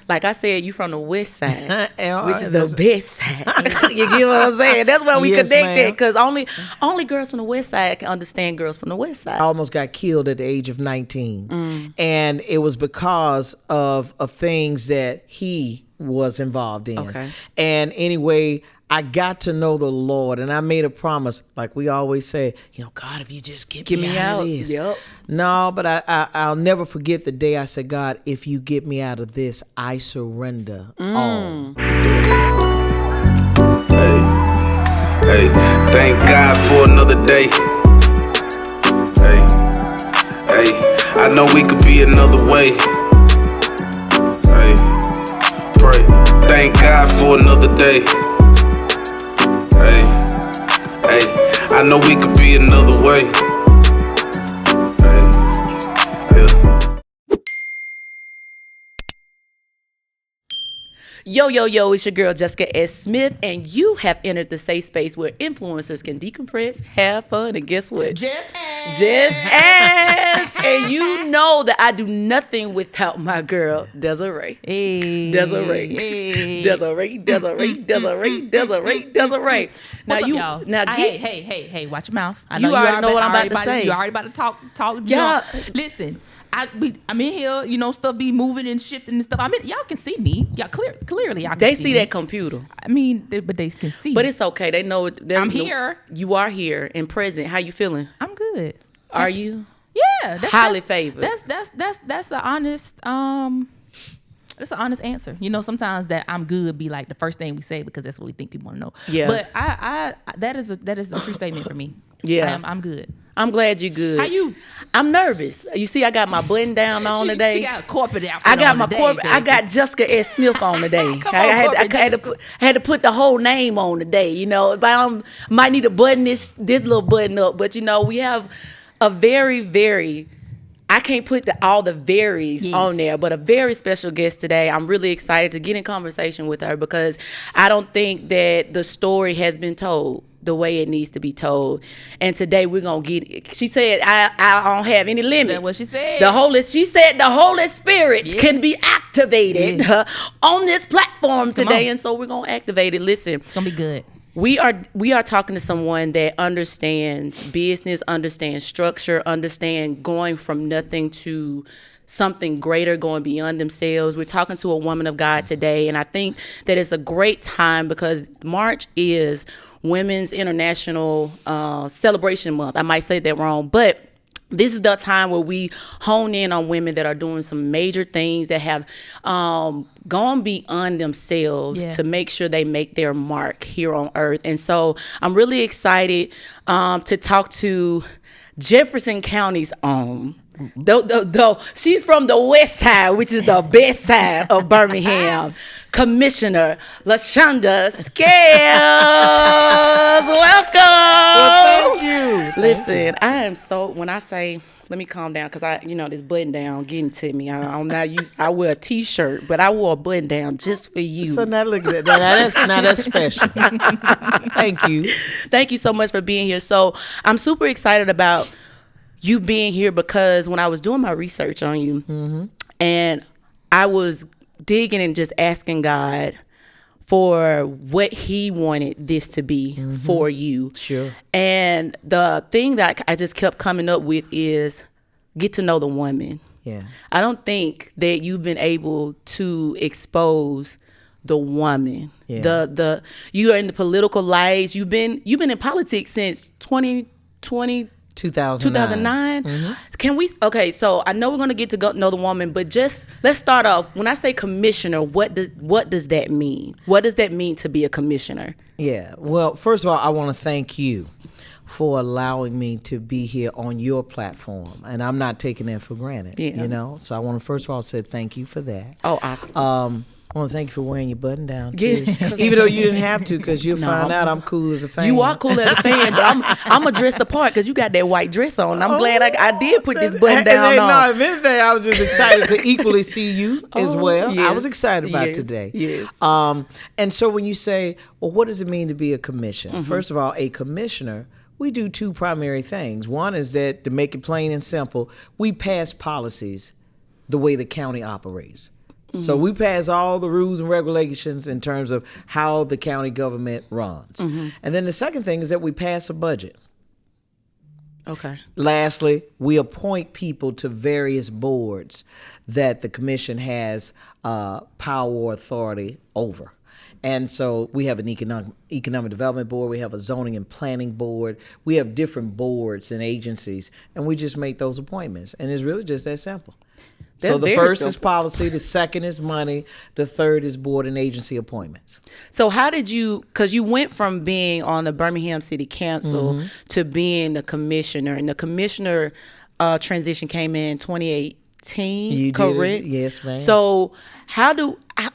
like I said, you from the west side, which is the best side. You get what I'm saying? That's why we connected, because only girls from the west side can understand girls from the west side. I almost got killed at the age of 19. And it was because of things that he was involved in. Okay. And anyway, I got to know the Lord, and I made a promise, like we always say, God, if you just get me out of this. Yep. No, but I'll never forget the day I said, God, if you get me out of this, I surrender all. Hey, thank God for another day. Hey, I know we could be another way. Hey, pray. Thank God for another day. Hey, I know we could be another way. Yo, it's your girl Jessica S. Smith, and you have entered the safe space where influencers can decompress, have fun, and guess what? Just ask. And you know that I do nothing without my girl, Desiree. Hey. Desiree. Hey. Desiree. What's up, y'all? Hey, watch your mouth. I know you already know what I'm about to say. You already about to talk Yeah. junk. Listen, I'm in here, stuff be moving and shifting and stuff. Y'all can see me. Y'all clearly y'all can They see see me. that computer. I mean, but they can see. But it's okay. They know I'm here. You are here and present. How you feeling? I'm good. Are you? Yeah. Highly favored. That's an honest that's an honest answer. Sometimes that I'm good be like the first thing we say because that's what we think people want to know. Yeah. But I that is a true statement for me. Yeah. I'm good. I'm glad you're good. How you? I'm nervous. You see, I got my button down on today. She got a corporate outfit. I got on my today, corporate. I baby. got Jessica S. Smith on today. Come I on, had to put the whole name on today. If I might need to button this little button up, but we have a very, very. I can't put all the varies on there, but a very special guest today. I'm really excited to get in conversation with her because I don't think that the story has been told the way it needs to be told. And today we're going to get it. She said, I don't have any limits. That's what she said. She said the Holy Spirit can be activated on this platform today. And so we're going to activate it. Listen. It's going to be good. We are talking to someone that understands business, understands structure, understands going from nothing to something greater, going beyond themselves. We're talking to a woman of God today, and I think that it's a great time because March is Women's International Celebration Month. I might say that wrong, but this is the time where we hone in on women that are doing some major things that have gone beyond themselves to make sure they make their mark here on earth. And so I'm really excited to talk to Jefferson County's own. Though she's from the west side, which is the best side of Birmingham, Commissioner LaShunda Scales. Welcome. Well, thank you. Listen, I am so, when I say, let me calm down because this button down getting to me. I wear a t-shirt, but I wore a button down just for you. So now look at that. Now that's special. Thank you. Thank you so much for being here. So I'm super excited about you being here because when I was doing my research on you and I was digging and just asking God for what he wanted this to be for you. Sure. And the thing that I just kept coming up with is get to know the woman. Yeah. I don't think that you've been able to expose the woman. Yeah. You are in the political lights. You've been in politics since 2009. 2009. Can we? Okay, so I know we're gonna get to know the woman, but just let's start off. When I say commissioner, what does that mean? What does that mean to be a commissioner? Yeah. Well, first of all, I want to thank you for allowing me to be here on your platform, and I'm not taking that for granted. Yeah. So I want to first of all say thank you for that. Oh, awesome. I want to thank you for wearing your button down. Yes. Even though you didn't have to, because you'll find out I'm cool as a fan. You are cool as a fan, but I'm gonna dress the part because you got that white dress on. I'm glad I did put this button down on. No, if anything, I was just excited to equally see you as well. Yes. I was excited about today. Yes. And so when you say, well, what does it mean to be a commissioner? First of all, a commissioner, we do two primary things. One is that, to make it plain and simple, we pass policies the way the county operates. So we pass all the rules and regulations in terms of how the county government runs. And then the second thing is that we pass a budget. Okay. Lastly, we appoint people to various boards that the commission has power or authority over. And so we have an economic development board, we have a zoning and planning board, we have different boards and agencies, and we just make those appointments. And it's really just that simple. So the first is policy, the second is money, the third is board and agency appointments. So how did you, because you went from being on the Birmingham City Council to being the commissioner, and the commissioner transition came in 2018, You correct? did? Yes, ma'am. So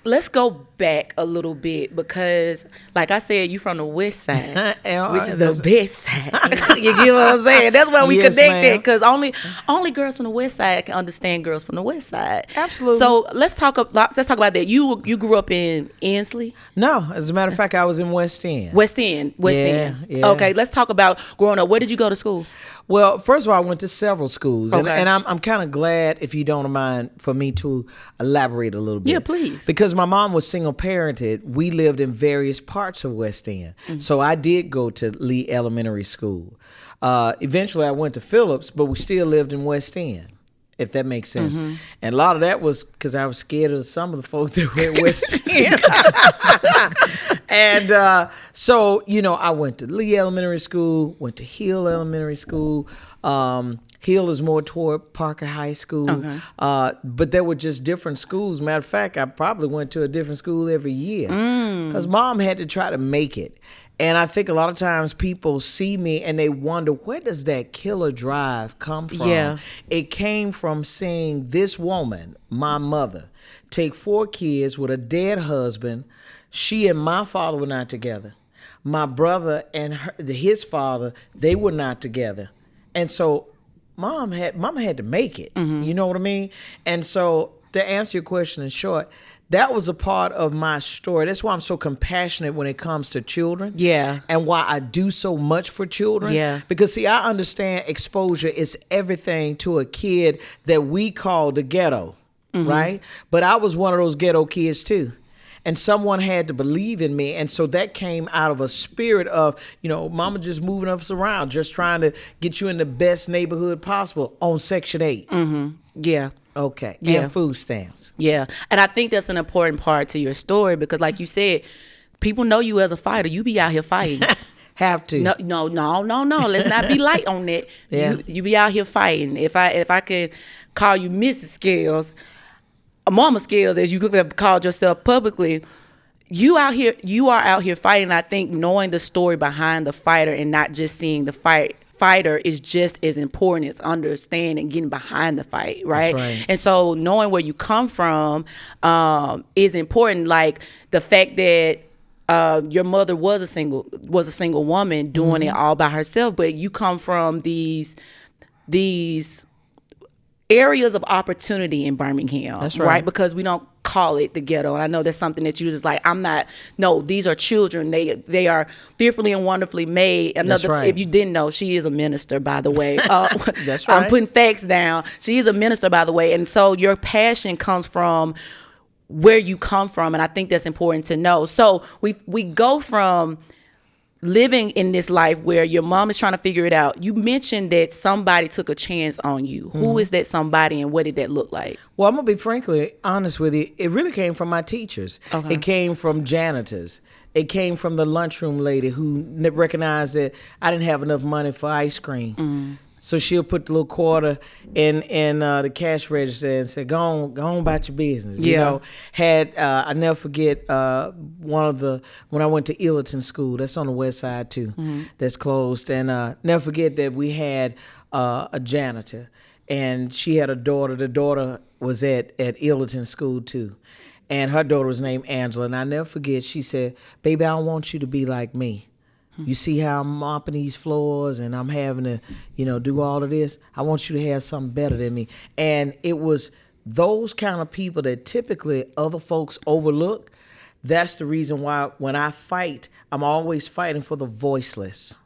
let's go back a little bit, because like I said, you from the west side, which is the best side. You get what I'm saying? That's why we Yes, connected, ma'am. because only girls from the west side can understand girls from the west side. Absolutely. So let's talk about that. You grew up in Ensley? No, as a matter of fact, I was in West End. West End. Yeah. Okay, let's talk about growing up. Where did you go to school? Well, first of all, I went to several schools, Okay. and I'm kind of glad, if you don't mind, for me to elaborate a little bit. Yeah, please. Because my mom was single parented, we lived in various parts of West End. So I did go to Lee Elementary School. Eventually, I went to Phillips, but we still lived in West End, if that makes sense. And a lot of that was because I was scared of some of the folks that were at West End. And so, I went to Lee Elementary School, went to Hill Elementary School. Hill is more toward Parker High School. Okay. But there were just different schools. Matter of fact, I probably went to a different school every year because mom had to try to make it. And I think a lot of times people see me and they wonder, where does that killer drive come from? Yeah. It came from seeing this woman, my mother, take 4 kids with a dead husband. She and my father were not together. My brother and his father, they were not together. And so mama had to make it. You know what I mean? And so to answer your question in short, that was a part of my story. That's why I'm so compassionate when it comes to children. Yeah. And why I do so much for children. Yeah. Because see, I understand exposure is everything to a kid that we call the ghetto, right? But I was one of those ghetto kids too. And someone had to believe in me. And so that came out of a spirit of, mama just moving us around, just trying to get you in the best neighborhood possible on Section 8. Yeah. Okay. Yeah. And food stamps. Yeah. And I think that's an important part to your story, because like you said, people know you as a fighter. You be out here fighting. Have to. No. Let's not be light on that. Yeah. You be out here fighting. If I could call you Mrs. Scales, Mama Scales, as you could have called yourself publicly, you are out here fighting. I think knowing the story behind the fighter and not just seeing the fighter is just as important as understanding and getting behind the fight, right? That's right. And so knowing where you come from is important. Like the fact that your mother was a single woman doing it all by herself, but you come from these areas of opportunity in Birmingham. That's right. Because we don't call it the ghetto. And I know that's something that you just like, these are children. They are fearfully and wonderfully made. That's right. If you didn't know, she is a minister, by the way. That's right. I'm putting facts down. She is a minister, by the way. And so your passion comes from where you come from. And I think that's important to know. So we go from living in this life where your mom is trying to figure it out. You mentioned that somebody took a chance on you. Who is that somebody, and what did that look like? Well, I'm going to be frankly honest with you. It really came from my teachers. Okay. It came from janitors. It came from the lunchroom lady who recognized that I didn't have enough money for ice cream. So she'll put the little quarter in the cash register and say, go on about your business. Yeah. I never forget when I went to Illerton School, that's on the west side too, that's closed. And never forget that we had a janitor, and she had a daughter. The daughter was at Illerton School too. And her daughter was named Angela. And I never forget, she said, baby, I don't want you to be like me. You see how I'm mopping these floors and I'm having to, do all of this? I want you to have something better than me. And it was those kind of people that typically other folks overlook. That's the reason why when I fight, I'm always fighting for the voiceless.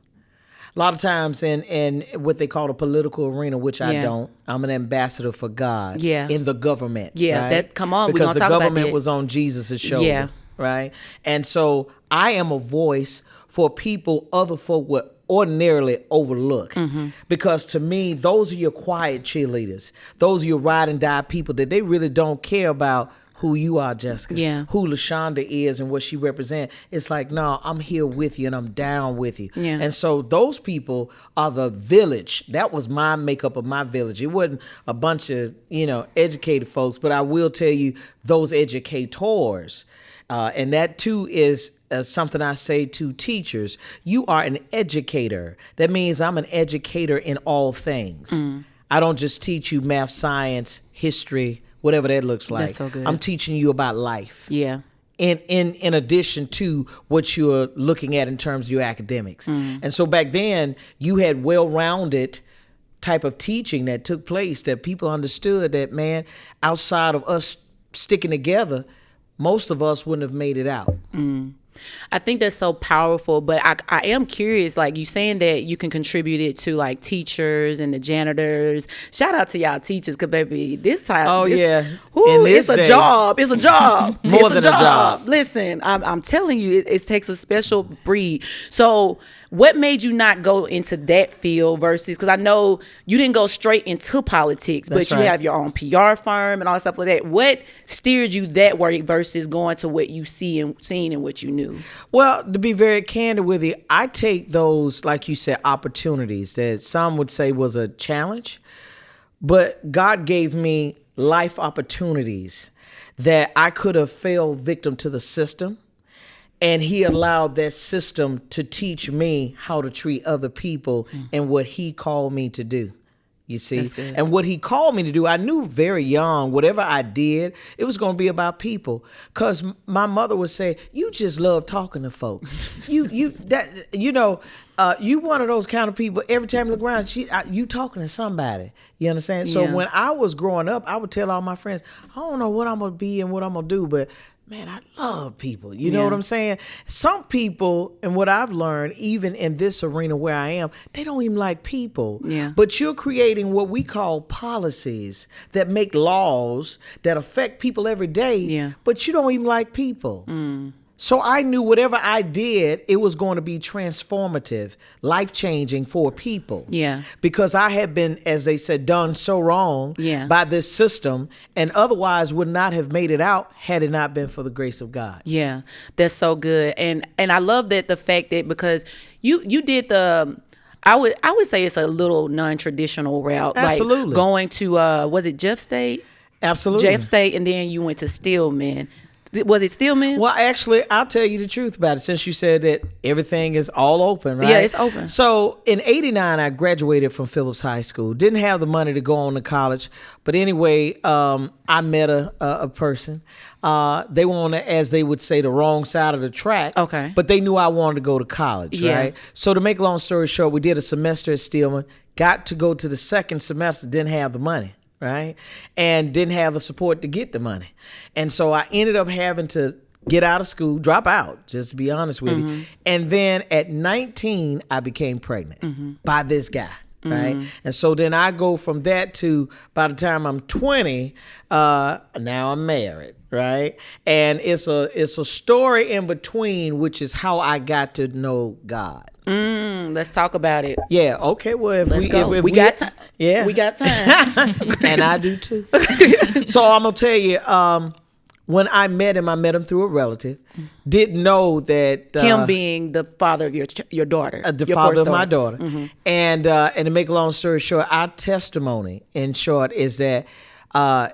A lot of times in what they call the political arena, which I don't. I'm an ambassador for God. In the government. Yeah, right? come on, because we're gonna talk about that. the government was on Jesus' shoulder. Yeah. Right, and so I am a voice for people other folk would ordinarily overlook, because to me, those are your quiet cheerleaders. Those are your ride and die people that they really don't care about who you are, Jessica, who LaShunda is and what she represents. It's like, no, I'm here with you and I'm down with you. And so those people are the village. That was my makeup of my village. It wasn't a bunch of, educated folks, but I will tell you those educators. And that too is something I say to teachers. You are an educator. That means I'm an educator in all things. I don't just teach you math, science, history, whatever that looks like. That's so good. I'm teaching you about life. Yeah. In addition to what you're looking at in terms of your academics. And so back then, you had well-rounded type of teaching that took place that people understood that, man, outside of us sticking together, most of us wouldn't have made it out. I think that's so powerful, but I am curious, like you saying that you can contribute it to like teachers and the janitors. Shout out to y'all teachers, cause baby, this time, it's a job. It's a job. More than a job. Listen, I'm telling you, it takes a special breed. So what made you not go into that field versus, because I know you didn't go straight into politics, but you have your own PR firm and all stuff like that. What steered you that way versus going to what you seen and what you knew? Well, to be very candid with you, I take those, like you said, opportunities that some would say was a challenge, but God gave me life opportunities that I could have fell victim to the system. And he allowed that system to teach me how to treat other people and what he called me to do. You see? And what he called me to do, I knew very young, whatever I did, it was going to be about people. Because my mother would say, you just love talking to folks. You one of those kind of people, every time you look around, you talking to somebody. You understand? So when I was growing up, I would tell all my friends, I don't know what I'm going to be and what I'm going to do, but man, I love people. You know what I'm saying? Some people, and what I've learned, even in this arena where I am, they don't even like people. But you're creating what we call policies that make laws that affect people every day, but you don't even like people. So I knew whatever I did, it was going to be transformative, life-changing for people. Because I had been, as they said, done so wrong by this system, and otherwise would not have made it out had it not been for the grace of God. Yeah, that's so good. And I love that the fact that because you did the, I would say it's a little non-traditional route. Absolutely. Like going to, was it Jeff State? Absolutely. Jeff State, and then you went to Stillman. Was it Stillman? Well, actually, I'll tell you the truth about it, since you said that everything is all open, right? Yeah, it's open. So in '89, I graduated from Phillips High School. Didn't have the money to go on to college. But anyway, I met a person. They were on, as they would say, the wrong side of the track. Okay. But they knew I wanted to go to college, right? So to make a long story short, we did a semester at Stillman, got to go to the second semester, didn't have the money. Right? And didn't have the support to get the money. And so I ended up having to get out of school, drop out, just to be honest with you. And then at 19, I became pregnant by this guy. Right. And so then I go from that to, by the time I'm 20, now I'm married. Right. And it's a story in between, which is how I got to know God. Let's talk about it. Yeah. Okay. Well, if we got time. Yeah. We got time. And I do too. So I'm gonna tell you, when I met him through a relative. Didn't know that him being the father of your daughter, the father of my daughter. And to make a long story short, our testimony, in short, is that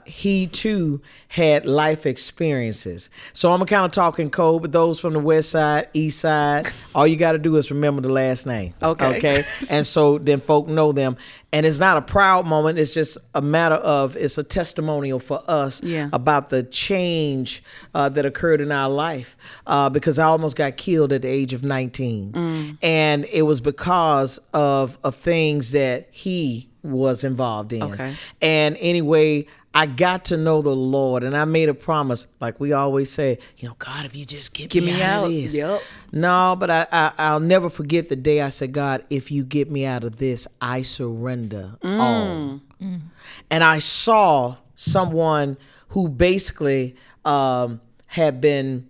he too had life experiences. So I'm kind of talking code, but those from the west side, east side, all you got to do is remember the last name. Okay. And so then folk know them. And it's not a proud moment. It's just a matter of, it's a testimonial for us about the change that occurred in our life. Because I almost got killed at the age of 19. And it was because of things that he was involved in. And anyway, I got to know the Lord, and I made a promise, like we always say, God, if you just get me out of this. Yep. No, but I'll never forget the day I said, God, if you get me out of this, I surrender all. And I saw someone who basically had been,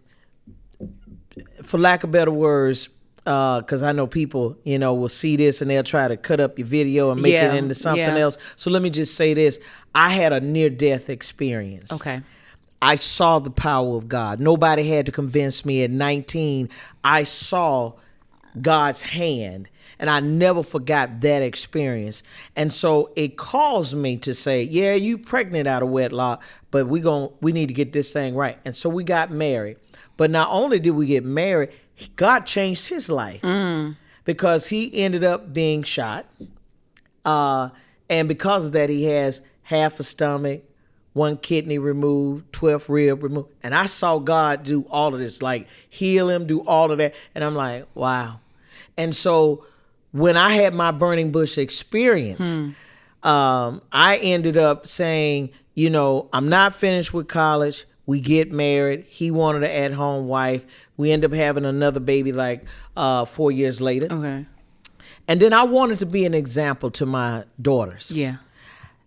for lack of better words, because I know people, will see this and they'll try to cut up your video and make it into something else. So let me just say this. I had a near-death experience. Okay. I saw the power of God. Nobody had to convince me. At 19, I saw God's hand, and I never forgot that experience. And so it caused me to say, yeah, you pregnant out of wedlock, but we need to get this thing right. And so we got married. But not only did we get married, God changed his life because he ended up being shot. And because of that, he has half a stomach, 1 kidney removed, 12th rib removed. And I saw God do all of this, like heal him, do all of that. And I'm like, wow. And so when I had my burning bush experience, I ended up saying, I'm not finished with college. We get married. He wanted an at-home wife. We end up having another baby like 4 years later. Okay. And then I wanted to be an example to my daughters. Yeah.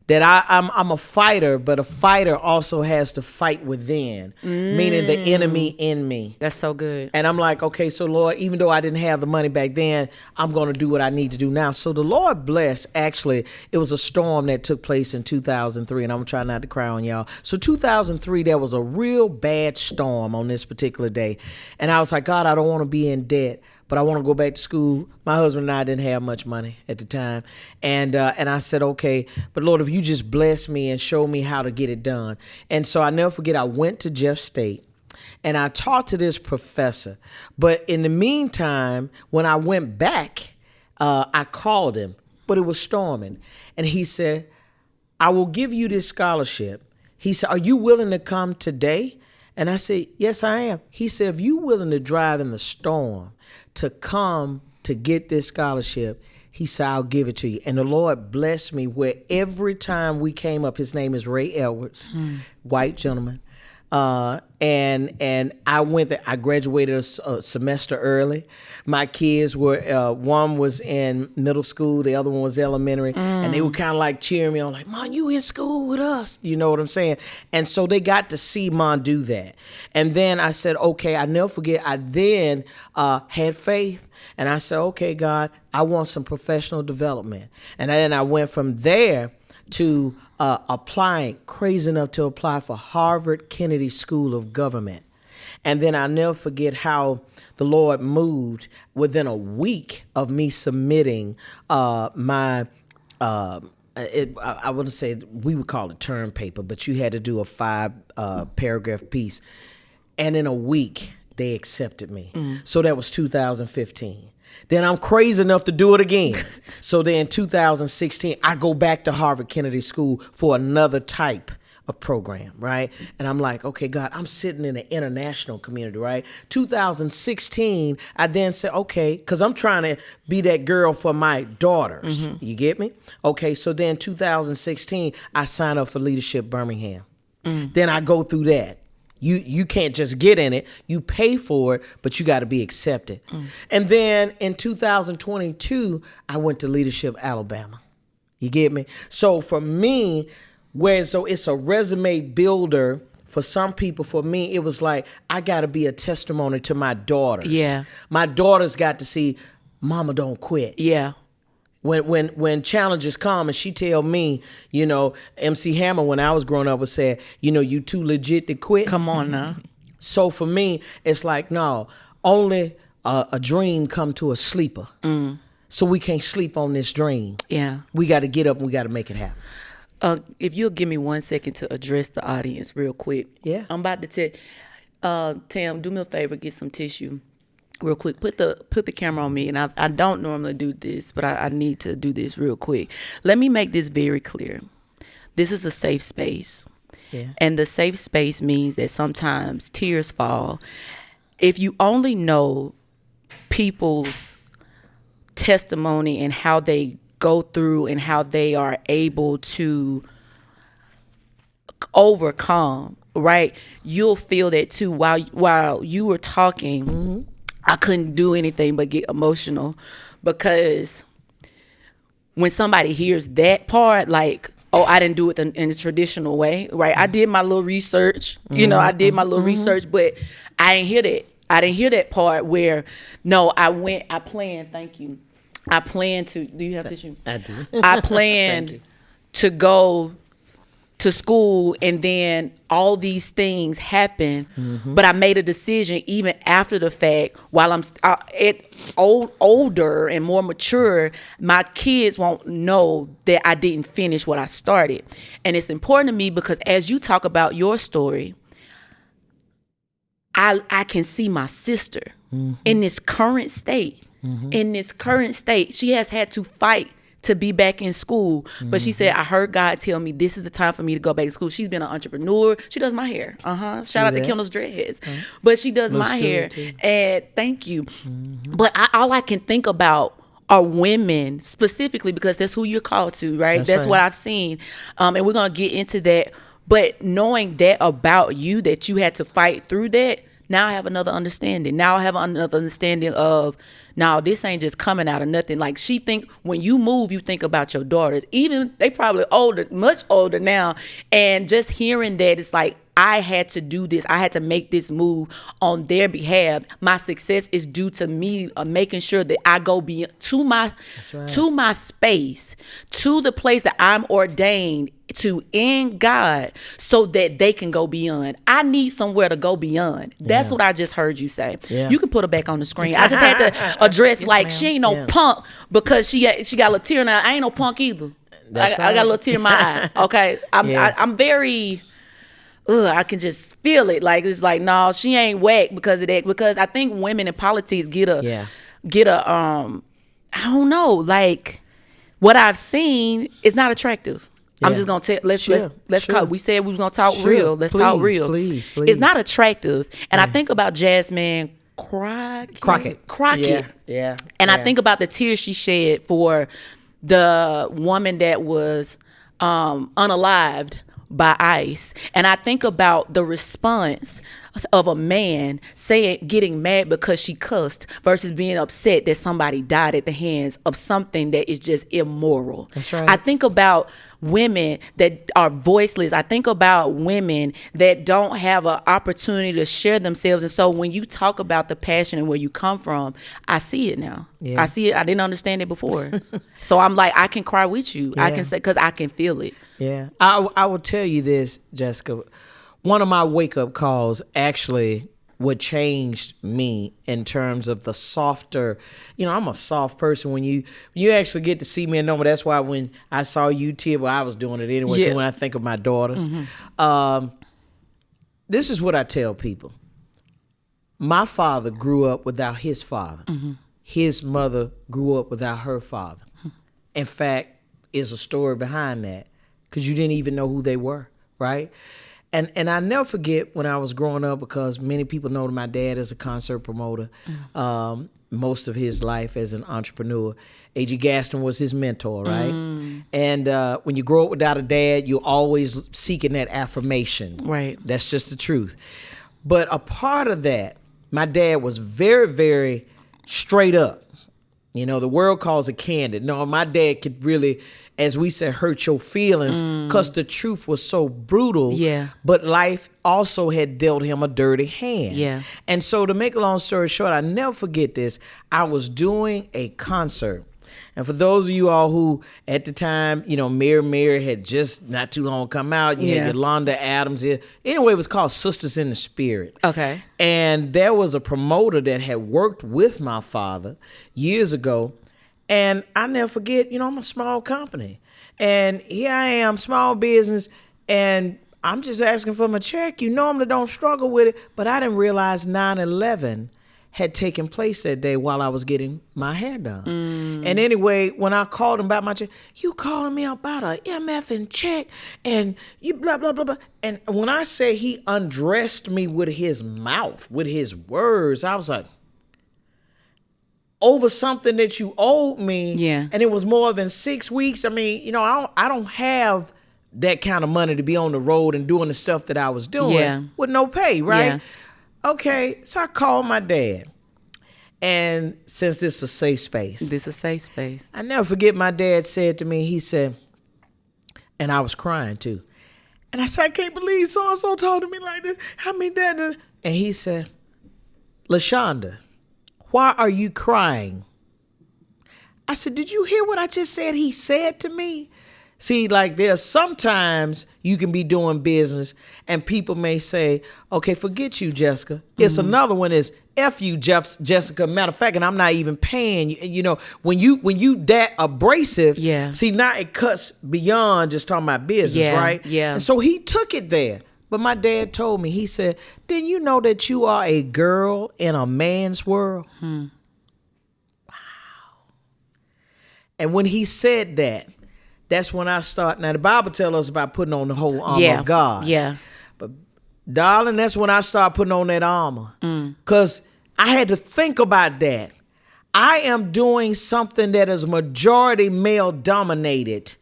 That I'm a fighter, but a fighter also has to fight within, meaning the enemy in me. That's so good. And I'm like, okay, so Lord, even though I didn't have the money back then, I'm going to do what I need to do now. So the Lord blessed. Actually, it was a storm that took place in 2003, and I'm trying not to cry on y'all. So 2003, there was a real bad storm on this particular day. And I was like, God, I don't want to be in debt, but I want to go back to school. My husband and I didn't have much money at the time. And I said, okay, but Lord, if you just bless me and show me how to get it done. And so I never forget, I went to Jeff State and I talked to this professor. But in the meantime, when I went back, I called him, but it was storming. And he said, I will give you this scholarship. He said, are you willing to come today? And I said, yes, I am. He said, if you're willing to drive in the storm to come to get this scholarship, he said, I'll give it to you. And the Lord blessed me where every time we came up, his name is Ray Edwards, white gentleman. And I went there. I graduated a semester early. My kids were, one was in middle school, the other one was elementary, and they were kind of like cheering me on, like, Mom, you in school with us. You know what I'm saying? And so they got to see Mom do that. And then I said, okay, I never forget, I then had faith. And I said, okay, God, I want some professional development. And then I went from there to applying, crazy enough to apply for Harvard Kennedy School of Government. And then I'll never forget how the Lord moved within a week of me submitting my, I wouldn't say, we would call it term paper, but you had to do a 5-paragraph piece. And in a week, they accepted me. So that was 2015. Then I'm crazy enough to do it again. So then 2016, I go back to Harvard Kennedy School for another type of program, right? And I'm like, okay, God, I'm sitting in an international community, right? 2016, I then said, okay, because I'm trying to be that girl for my daughters. You get me? Okay, so then 2016, I signed up for Leadership Birmingham. Then I go through that. You can't just get in it. You pay for it, but you got to be accepted. And then in 2022, I went to Leadership Alabama. You get me? So for me, so it's a resume builder for some people. For me, it was like, I got to be a testimony to my daughters. Yeah. My daughters got to see, Mama don't quit. Yeah. When challenges come and she tell me, MC Hammer, when I was growing up, would say, you too legit to quit. Come on now. So for me, it's like, no, only a dream come to a sleeper. So we can't sleep on this dream. Yeah. We got to get up and we got to make it happen. If you'll give me 1 second to address the audience real quick. Yeah. I'm about to tell, Tam, do me a favor, get some tissue. Real quick, put the camera on me, and I don't normally do this, but I need to do this real quick. Let me make this very clear. This is a safe space. Yeah. And the safe space means that sometimes tears fall. If you only know people's testimony and how they go through and how they are able to overcome, right? You'll feel that too. While you were talking, I couldn't do anything but get emotional, because when somebody hears that part, like, oh, I didn't do it in the traditional way, right? I did my little research, I did my little research, but I didn't hear that. I didn't hear that part where, no, I planned, thank you. I planned to, do you have tissue? I do. I planned to go to school, and then all these things happen, but I made a decision even after the fact, while I'm older and more mature, my kids won't know that I didn't finish what I started. And it's important to me because as you talk about your story, I can see my sister in this current state. In this current state, she has had to fight to be back in school. But she said, I heard God tell me this is the time for me to go back to school. She's been an entrepreneur. She does my hair. Shout out to Kendall's Dreads. But she does my hair. And thank you. But all I can think about are women specifically, because that's who you're called to, right? That's what I've seen. And we're going to get into that. But knowing that about you, that you had to fight through that, now I have another understanding. Now I have another understanding of, now this ain't just coming out of nothing. Like, she think when you move, you think about your daughters. Even they probably older, much older now. And just hearing that, it's like, I had to do this. I had to make this move on their behalf. My success is due to me making sure that I go to my space, to the place that I'm ordained to in God, so that they can go beyond. I need somewhere to go beyond. That's what I just heard you say. You can put her back on the screen. I just had to address, like, she ain't no punk because she got a little tear now. I ain't no punk either. I got a little tear in my eye. Okay, I'm very. I can just feel it. Like, it's like, no, she ain't whack because of that. Because I think women in politics get a I don't know, like, what I've seen is not attractive. I'm just gonna tell. Let's talk. We said we was gonna talk real. Let's talk real. Please. It's not attractive. And I think about Jasmine Crockett. Yeah. And I think about the tears she shed for the woman that was unalived by ICE. And I think about the response of a man getting mad because she cussed versus being upset that somebody died at the hands of something that is just immoral. That's right. I think about women that are voiceless. I think about women that don't have an opportunity to share themselves. And so when you talk about the passion and where you come from, I see it now. Yeah. I see it. I didn't understand it before. So I'm like, I can cry with you. I can say, because I can feel it. Yeah. I will tell you this, Jessica. One of my wake-up calls actually what changed me in terms of the softer, I'm a soft person. When you actually get to see me and know me, that's why when I saw you, Tia, well, I was doing it anyway, when I think of my daughters. This is what I tell people. My father grew up without his father. His mother grew up without her father. In fact, is a story behind that, because you didn't even know who they were, right? And I never forget when I was growing up, because many people know that my dad is a concert promoter, most of his life as an entrepreneur. A.G. Gaston was his mentor, right? And when you grow up without a dad, you're always seeking that affirmation. Right. That's just the truth. But a part of that, my dad was very, very straight up. The world calls it candid. No, my dad could really, as we said, hurt your feelings because the truth was so brutal. Yeah. But life also had dealt him a dirty hand. Yeah. And so to make a long story short, I never forget this. I was doing a concert. And for those of you all who, at the time, Mary had just not too long come out. You had Yolanda Adams here. Anyway, it was called Sisters in the Spirit. Okay. And there was a promoter that had worked with my father years ago. And I never forget, I'm a small company. And here I am, small business, and I'm just asking for my check. You normally don't struggle with it. But I didn't realize 9/11 had taken place that day while I was getting my hair done. And anyway, when I called him about my check, you calling me about a MF check and you blah, blah, blah, blah. And when I say he undressed me with his mouth, with his words, I was like, over something that you owed me. Yeah. And it was more than 6 weeks. I mean, I don't have that kind of money to be on the road and doing the stuff that I was doing with no pay, right? Yeah. Okay, so I called my dad. And since this is a safe space. This is a safe space. I never forget my dad said to me, he said, and I was crying too. And I said, I can't believe so-and-so talking to me like this. How many dad? And he said, LaShunda, why are you crying? I said, did you hear what I just said he said to me? See, like there's sometimes you can be doing business and people may say, okay, forget you, Jessica. It's another one is F you, Jessica. Matter of fact, and I'm not even paying you. You know, when you that abrasive, see, now it cuts beyond just talking about business, right? Yeah. And so he took it there. But my dad told me, he said, didn't you know that you are a girl in a man's world? Wow. And when he said that, that's when I start. Now, the Bible tells us about putting on the whole armor of God. Yeah. But, darling, that's when I start putting on that armor. Because I had to think about that. I am doing something that is majority male dominated.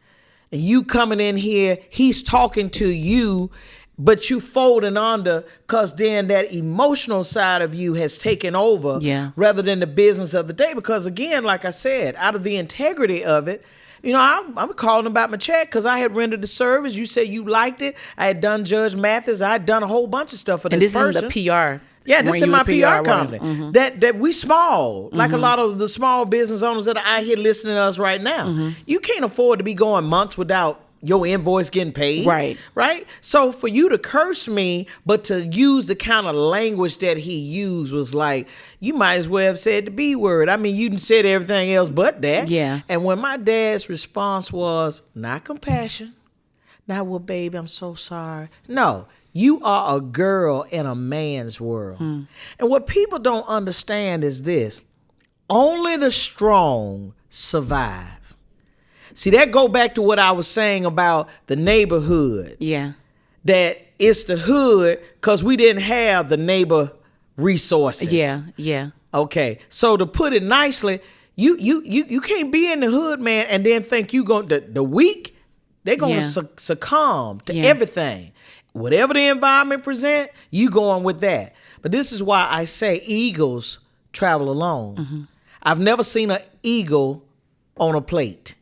And you coming in here, he's talking to you, but you folding under because then that emotional side of you has taken over rather than the business of the day. Because, again, like I said, out of the integrity of it, you know, I'm calling about my check because I had rendered the service. You said you liked it. I had done Judge Mathis. I had done a whole bunch of stuff for this person. And this is the PR. Yeah, this is my PR company. Mm-hmm. That we small, like a lot of the small business owners that are out here listening to us right now. You can't afford to be going months without your invoice getting paid. Right? So for you to curse me, but to use the kind of language that he used was like, you might as well have said the B word. I mean, you said everything else but that. Yeah. And when my dad's response was, not compassion, not, well, baby, I'm so sorry. No, you are a girl in a man's world. And what people don't understand is this. Only the strong survive. See, that go back to what I was saying about the neighborhood. Yeah. That it's the hood because we didn't have the neighbor resources. Yeah. Okay. So to put it nicely, you can't be in the hood, man, and then think you going the weak, they're going to succumb to everything. Whatever the environment present, you going with that. But this is why I say eagles travel alone. I've never seen an eagle on a plate.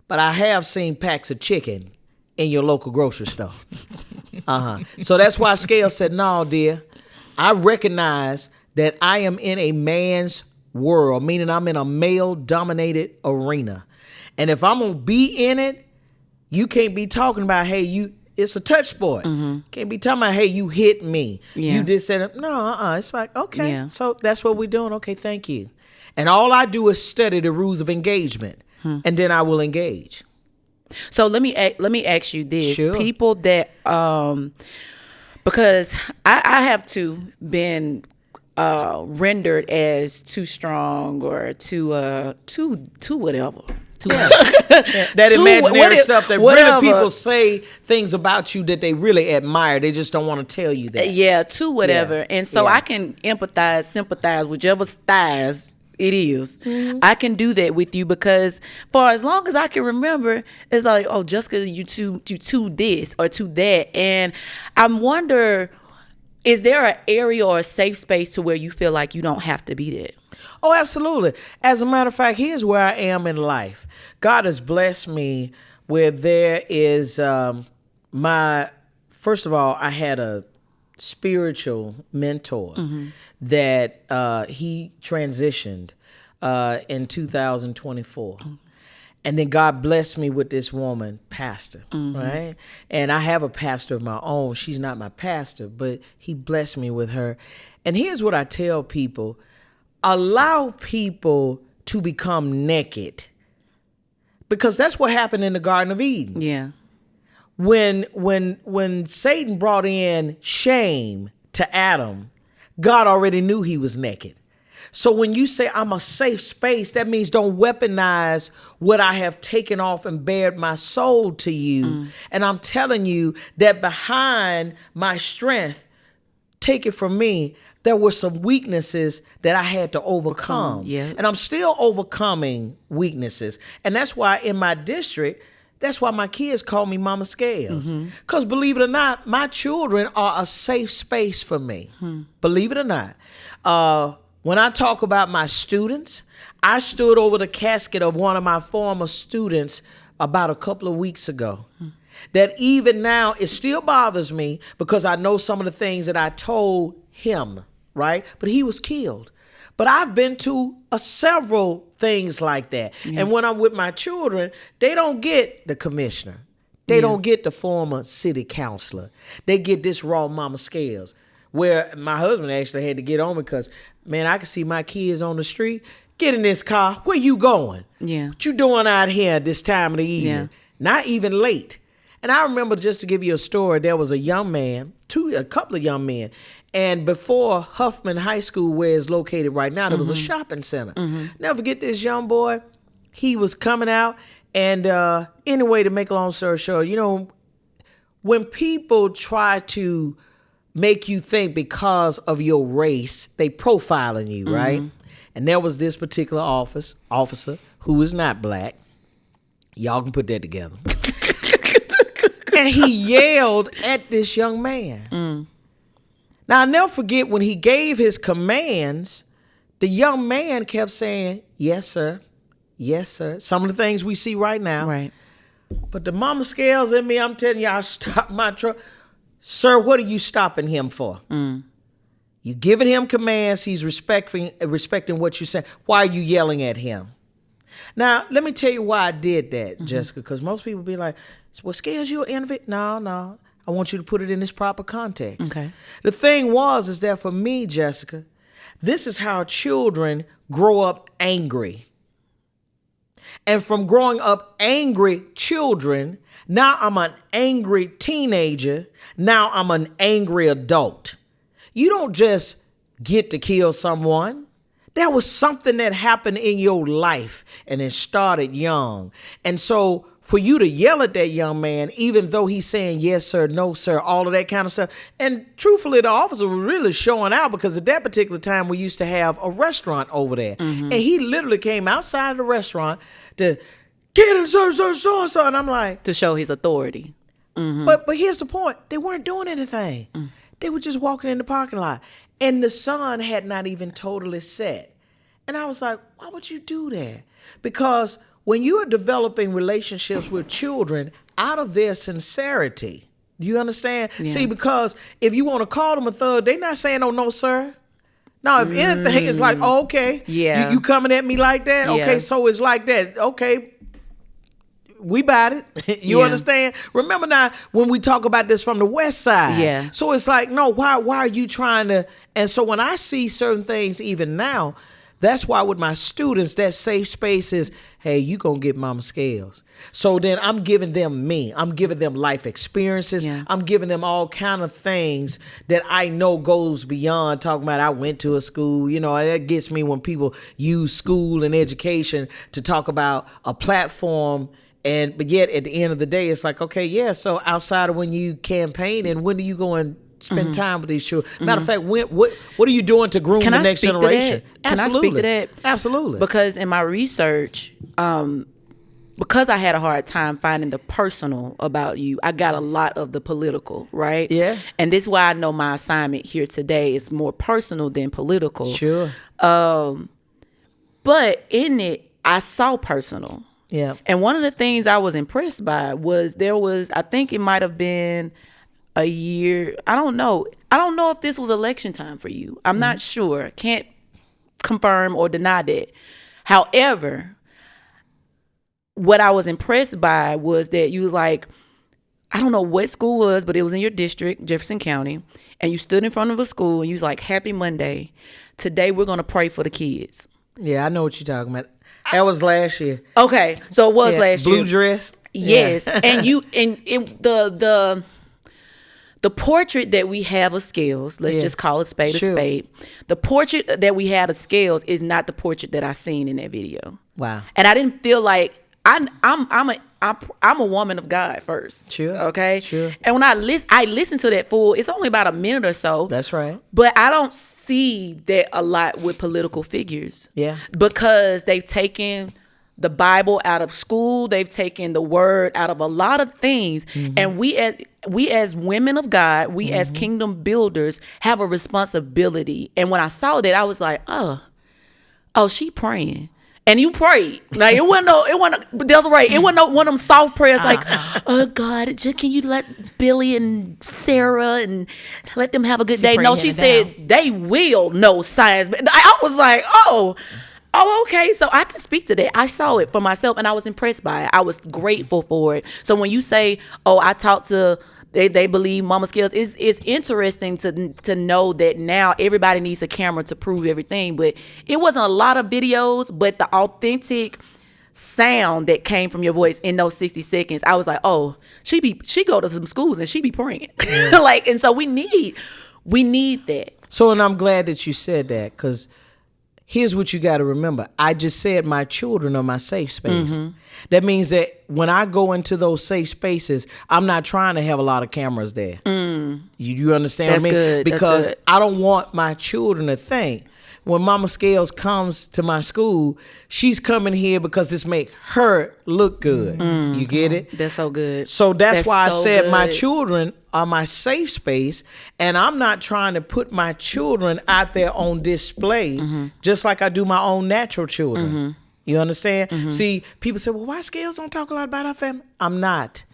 But I have seen packs of chicken in your local grocery store. So that's why Scales said, no, dear, I recognize that I am in a man's world, meaning I'm in a male-dominated arena. And if I'm going to be in it, you can't be talking about, hey, it's a touch sport. Can't be talking about, hey, you hit me. You just said, no, It's like, okay, so that's what we're doing. Okay, thank you. And all I do is study the rules of engagement. And then I will engage. So let me ask you this: Sure. People that because I have been rendered as too strong or too whatever. That imaginary stuff that whatever. really people say things about you that they really admire. They just don't want to tell you that. Yeah, to whatever. And so I can empathize, sympathize, whichever styles it is. I can do that with you because for as long as I can remember, it's like, oh, Jessica, you to this or to that. And I wonder, is there an area or a safe space to where you feel like you don't have to be there? Oh, absolutely. As a matter of fact, here's where I am in life. God has blessed me where there is first of all, I had a spiritual mentor that he transitioned in 2024. And then God blessed me with this woman, pastor, right? And I have a pastor of my own. She's not my pastor, but he blessed me with her. And here's what I tell people. Allow people to become naked. Because that's what happened in the Garden of Eden. Yeah. When Satan brought in shame to Adam, God already knew he was naked. So when you say I'm a safe space, that means don't weaponize what I have taken off and bared my soul to you. And I'm telling you that behind my strength, take it from me, there were some weaknesses that I had to overcome. Yeah. And I'm still overcoming weaknesses. And that's why in my district, That's why my kids call me Mama Scales. Because believe it or not, my children are a safe space for me. Believe it or not. When I talk about my students, I stood over the casket of one of my former students about a couple of weeks ago. That even now, it still bothers me because I know some of the things that I told him, right? But he was killed. But I've been to several things like that. And when I'm with my children, they don't get the commissioner. They don't get the former city councilor. They get this raw Mama Scales. Where my husband actually had to get on me because, man, I could see my kids on the street. Get in this car. Where you going? Yeah. What you doing out here at this time of the evening? Yeah. Not even late. And I remember, just to give you a story, there was a young man, a couple of young men. And before Huffman High School, where it's located right now, there was a shopping center. Never forget this young boy. He was coming out. And anyway, to make a long story short, when people try to make you think because of your race, they profiling you, right? And there was this particular officer who is not black. Y'all can put that together. And he yelled at this young man. Now, I'll never forget when he gave his commands, the young man kept saying, yes, sir. Yes, sir. Some of the things we see right now. Right. But the Mama Scales in me, I'm telling you, I stopped my truck. Sir, what are you stopping him for? You giving him commands. He's respecting what you say. Why are you yelling at him? Now, let me tell you why I did that, Jessica, because most people be like, well, Scales, you an innovator? No. I want you to put it in its proper context. Okay. The thing is that for me, Jessica, this is how children grow up angry. And from growing up angry children, now I'm an angry teenager. Now I'm an angry adult. You don't just get to kill someone. There was something that happened in your life and it started young. And so for you to yell at that young man, even though he's saying yes, sir, no, sir, all of that kind of stuff. And truthfully, the officer was really showing out because at that particular time, we used to have a restaurant over there. And he literally came outside of the restaurant to get him, sir, so. And I'm like, To show his authority. but here's the point. They weren't doing anything. They were just walking in the parking lot. And the sun had not even totally set. And I was like, why would you do that? Because when you are developing relationships with children out of their sincerity, do you understand? Yeah. See, because if you want to call them a thug, they're not saying, oh, no, sir. No, if anything, it's like, oh, okay. Yeah. You coming at me like that? Yeah. Okay, so it's like that. Okay. We bought it. You Yeah. understand? Remember now when we talk about this from the west side. Yeah. So it's like, no, why are you trying to? And so when I see certain things even now, that's why with my students, that safe space is, hey, you gonna get Mama Scales. So then I'm giving them me. I'm giving them life experiences. Yeah. I'm giving them all kind of things that I know goes beyond talking about I went to a school. That gets me when people use school and education to talk about a platform. But yet at the end of the day, it's like, okay, yeah. So outside of when you campaign, and when do you go and spend time with these children? Matter of fact, what are you doing to groom the next generation? Can I speak to that? Absolutely. Because in my research, because I had a hard time finding the personal about you, I got a lot of the political, right? Yeah. And this is why I know my assignment here today is more personal than political. Sure. But in it, I saw personal. Yeah. And one of the things I was impressed by was I think it might have been a year. I don't know if this was election time for you. I'm not sure. Can't confirm or deny that. However, what I was impressed by was that you was like, I don't know what school was, but it was in your district, Jefferson County, and you stood in front of a school and you was like, happy Monday. Today we're going to pray for the kids. Yeah, I know what you're talking about. That was last year. Okay, so it was last year. Blue dress. Yes, Yeah. and the portrait that we have of Scales, let's just call it spade a Sure. spade. The portrait that we had of Scales is not the portrait that I seen in that video. Wow. And I didn't feel like I'm a woman of God first. Sure. Okay. Sure. And when I listened to that full, it's only about a minute or so. That's right. But I don't see that a lot with political figures. Yeah. Because they've taken the Bible out of school. They've taken the word out of a lot of things. And we as women of God, we as kingdom builders have a responsibility. And when I saw that, I was like, oh, she praying. And you prayed. Like it wasn't Desiree, it wasn't one of them soft prayers like, oh God, can you let Billy and Sarah and let them have a good day? No, she said they will know science. But I was like, oh, okay. So I can speak to that. I saw it for myself and I was impressed by it. I was grateful for it. So when you say, oh, I talked to they believe Mama Scales, it's interesting to know that now everybody needs a camera to prove everything. But it wasn't a lot of videos, but the authentic sound that came from your voice in those 60 seconds, I was like, oh, she go to some schools and she be praying. Like, and so we need that. So, and I'm glad that you said that, because here's what you got to remember. I just said my children are my safe space. That means that when I go into those safe spaces, I'm not trying to have a lot of cameras there. You understand That's what I mean? good. Because That's good. I don't want my children to think when Mama Scales comes to my school, she's coming here because this make her look good. You get it? That's so good. So that's why so I said my good. children are my safe space, and I'm not trying to put my children out there on display just like I do my own natural children. You understand? See, people say, well, why Scales don't talk a lot about our family? I'm not.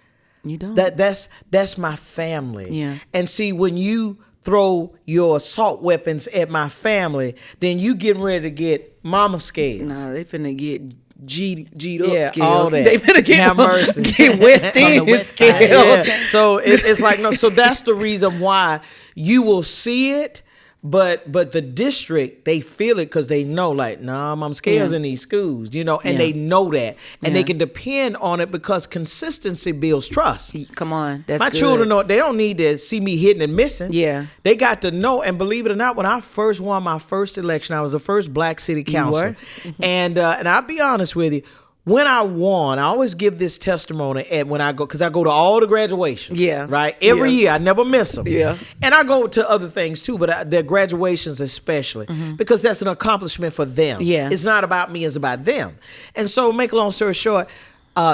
You don't? That's my family. Yeah. And see, when you throw your assault weapons at my family, then you getting ready to get Mama Scales. Nah, they finna get G'd Yeah, up Scales. all that. They finna get Have mercy. get West End West Side. Scales. Yeah. So it's like, no, so that's the reason why you will see it, but the district, they feel it because they know, like, nah, Mama Scales in these schools, you know, and they know that. And they can depend on it because consistency builds trust. Come on, that's My good. children they don't need to see me hitting and missing. Yeah. They got to know, and believe it or not, when I first won my first election, I was the first black city councilor. And I'll be honest with you, when I won, I always give this testimony when I go, because I go to all the graduations. Yeah. Right? Every year, I never miss them. Yeah. And I go to other things too, but their graduations especially, because that's an accomplishment for them. Yeah. It's not about me, it's about them. And so, make a long story short,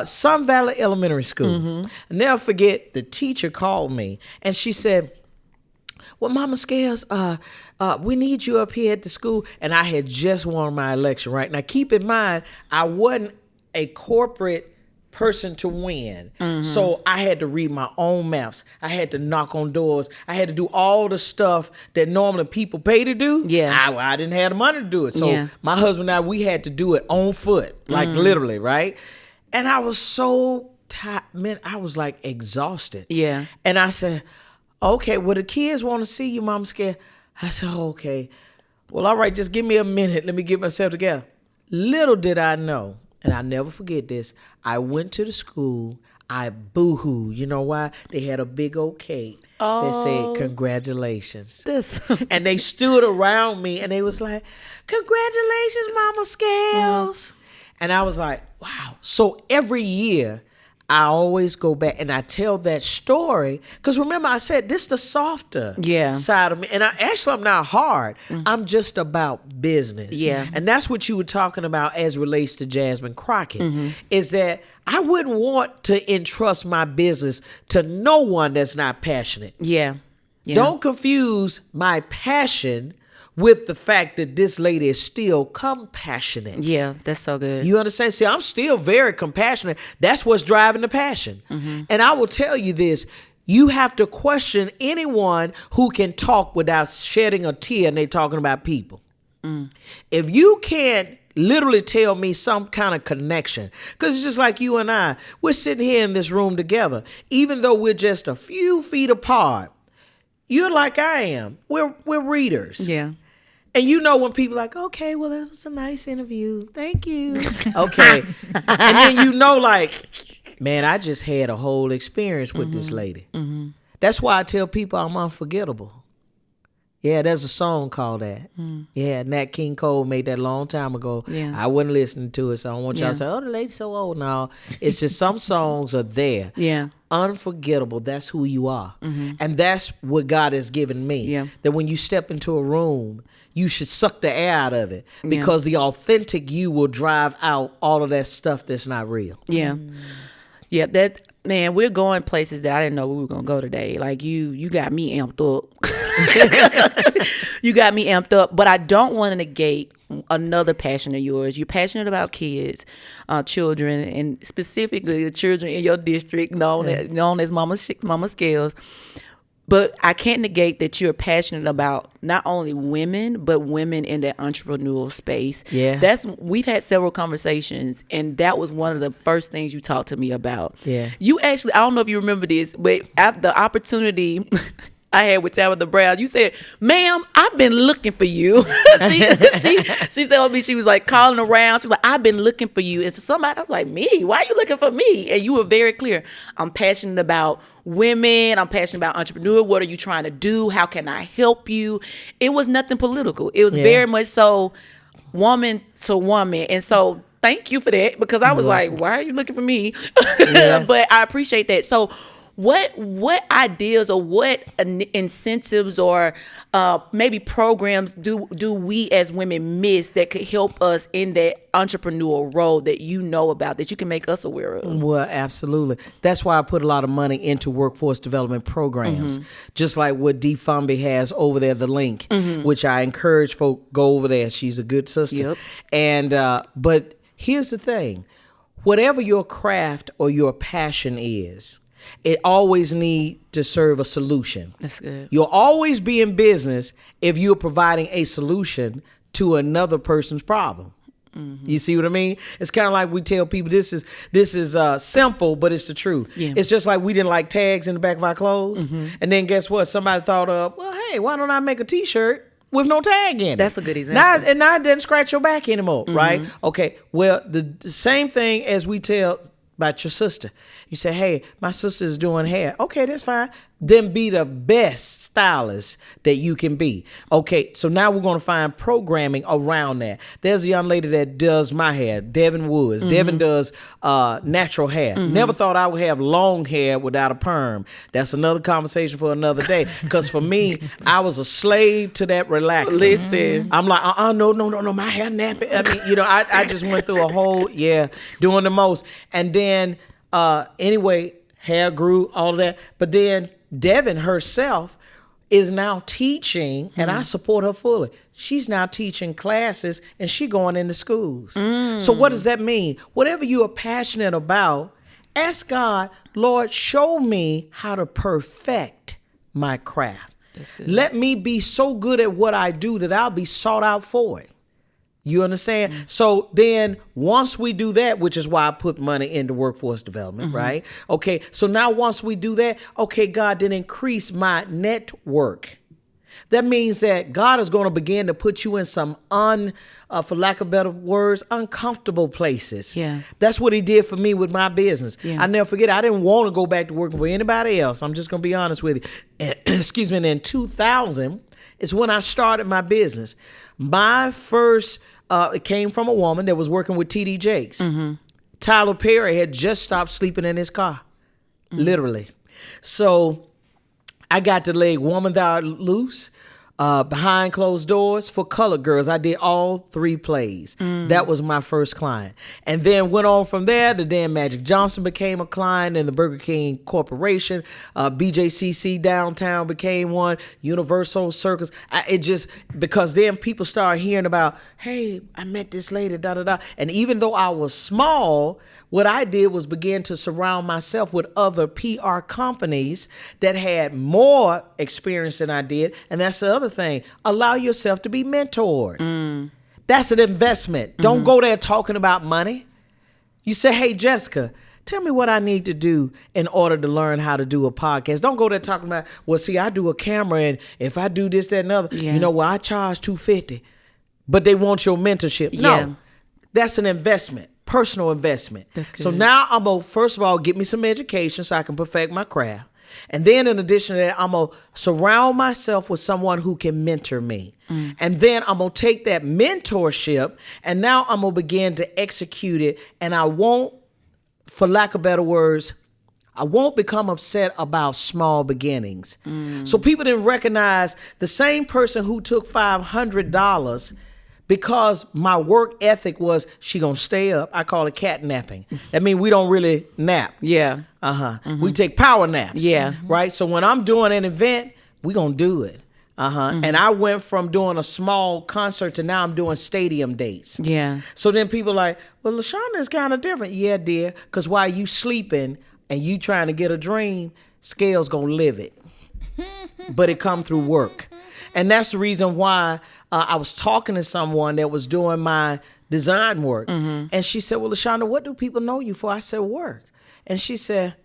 Sun Valley Elementary School, I'll never forget, the teacher called me and she said, well, Mama Scales, we need you up here at the school. And I had just won my election, right? Now, keep in mind, I wasn't a corporate person to win. So I had to read my own maps. I had to knock on doors. I had to do all the stuff that normally people pay to do. Yeah. I didn't have the money to do it. So my husband and I, we had to do it on foot, like literally, right? And I was so tired, man, I was like exhausted. Yeah. And I said, okay, well, the kids want to see you, Mama Scales. I said, okay. Well, all right, just give me a minute. Let me get myself together. Little did I know, and I'll never forget this, I went to the school, I boo-hooed. You know why? They had a big old cake that said, congratulations. And they stood around me, and they was like, congratulations, Mama Scales. And I was like, wow. So every year, I always go back and I tell that story, because remember I said this is the softer side of me, and I'm not hard. I'm just about business. And that's what you were talking about as relates to Jasmine Crockett, is that I wouldn't want to entrust my business to no one that's not passionate. Don't confuse my passion with the fact that this lady is still compassionate. Yeah, that's so good. You understand? See, I'm still very compassionate. That's what's driving the passion. And I will tell you this, you have to question anyone who can talk without shedding a tear and they talking about people. If you can't literally tell me some kind of connection, because it's just like you and I, we're sitting here in this room together, even though we're just a few feet apart. You're like I am. We're readers. Yeah. And you know when people like, okay, well, that was a nice interview. Thank you. Okay. And then you know, like, man, I just had a whole experience with this lady. That's why I tell people I'm unforgettable. Yeah, there's a song called that. Yeah, Nat King Cole made that a long time ago. Yeah. I wasn't listening to it, so I don't want y'all to say, oh, the lady's so old. No, it's just some songs are there. Yeah. Unforgettable. That's who you are. And that's what God has given me. Yeah. That when you step into a room, you should suck the air out of it because the authentic you will drive out all of that stuff that's not real. Yeah. Yeah, that man, we're going places that I didn't know we were gonna go today. Like you got me amped up. You got me amped up. But I don't want to negate another passion of yours. You're passionate about kids, children, and specifically the children in your district known as Mama Scales. But I can't negate that you're passionate about not only women, but women in that entrepreneurial space. Yeah. We've had several conversations, and that was one of the first things you talked to me about. Yeah. You actually, I don't know if you remember this, but after the opportunity I had with Tabitha Brown, you said, ma'am, I've been looking for you. she told me, she was like calling around. She was like, I've been looking for you. And so somebody, I was like, me? Why are you looking for me? And you were very clear. I'm passionate about women. I'm passionate about entrepreneur. What are you trying to do? How can I help you? It was nothing political. It was very much so woman to woman. And so thank you for that, because I was like, why are you looking for me? But I appreciate that. So what ideas or what incentives or maybe programs do we as women miss that could help us in that entrepreneurial role that you know about, that you can make us aware of? Well, absolutely. That's why I put a lot of money into workforce development programs, just like what Dee Fumby has over there, The Link, which I encourage folk go over there. She's a good sister. Yep. And but here's the thing. Whatever your craft or your passion is, it always need to serve a solution. That's good. You'll always be in business if you're providing a solution to another person's problem. You see what I mean? It's kind of like we tell people this is simple, but it's the truth. Yeah. It's just like we didn't like tags in the back of our clothes, and then guess what? Somebody thought of, well, hey, why don't I make a T-shirt with no tag in it? That's a good example. Now it doesn't scratch your back anymore, right? Okay. Well, the same thing as we tell about your sister. You say, hey, my sister is doing hair. Okay, that's fine. Then be the best stylist that you can be. Okay, so now we're going to find programming around that. There's a young lady that does my hair, Devin Woods. Devin does natural hair. Never thought I would have long hair without a perm. That's another conversation for another day. Because for me, I was a slave to that relaxer. Listen. I'm like, no, my hair nappy. I mean, I just went through a whole, doing the most. And then, anyway, hair grew, all of that. But then Devin herself is now teaching, and I support her fully. She's now teaching classes, and she going into schools. So what does that mean? Whatever you are passionate about, ask God, Lord, show me how to perfect my craft. That's good. Let me be so good at what I do that I'll be sought out for it. You understand? So then once we do that, which is why I put money into workforce development, right? Okay, so now once we do that, okay, God, then increase my network. That means that God is going to begin to put you in some for lack of better words, uncomfortable places. Yeah. That's what he did for me with my business. Yeah. I never forget, I didn't want to go back to working for anybody else. I'm just going to be honest with you. And, excuse me, and in 2000 is when I started my business. My first, it came from a woman that was working with TD Jakes. Tyler Perry had just stopped sleeping in his car, literally. So I got to lay Woman Thou Art Loose, Behind Closed Doors, for Colored Girls. I did all 3 plays. That was my first client. And then went on from there. The Dan Magic Johnson became a client, and the Burger King Corporation. BJCC Downtown became one. Universal Circus. Because then people started hearing about, hey, I met this lady, da-da-da. And even though I was small, what I did was begin to surround myself with other PR companies that had more experience than I did. And that's the other thing. Allow yourself to be mentored. That's an investment. Don't go there talking about money. You say, hey, Jessica, tell me what I need to do in order to learn how to do a podcast. Don't go there talking about, well, see, I do a camera, and if I do this, that, and other, I charge $250. But they want your mentorship. No, that's an investment. Personal investment. That's good. So now I'm going to, first of all, get me some education so I can perfect my craft. And then in addition to that, I'm going to surround myself with someone who can mentor me. And then I'm going to take that mentorship and now I'm going to begin to execute it. And I won't, for lack of better words, I won't become upset about small beginnings. So people didn't recognize the same person who took $500 because my work ethic was she gonna stay up. I call it cat napping. That means we don't really nap. Yeah. We take power naps. Yeah. Right. So when I'm doing an event, we gonna do it. And I went from doing a small concert to now I'm doing stadium dates. Yeah. So then people like, well, LaShunda is kind of different. Yeah, dear. Because while you sleeping and you trying to get a dream, Scales gonna live it. But it come through work. And that's the reason why I was talking to someone that was doing my design work. And she said, well, LaShunda, what do people know you for? I said, work. And she said,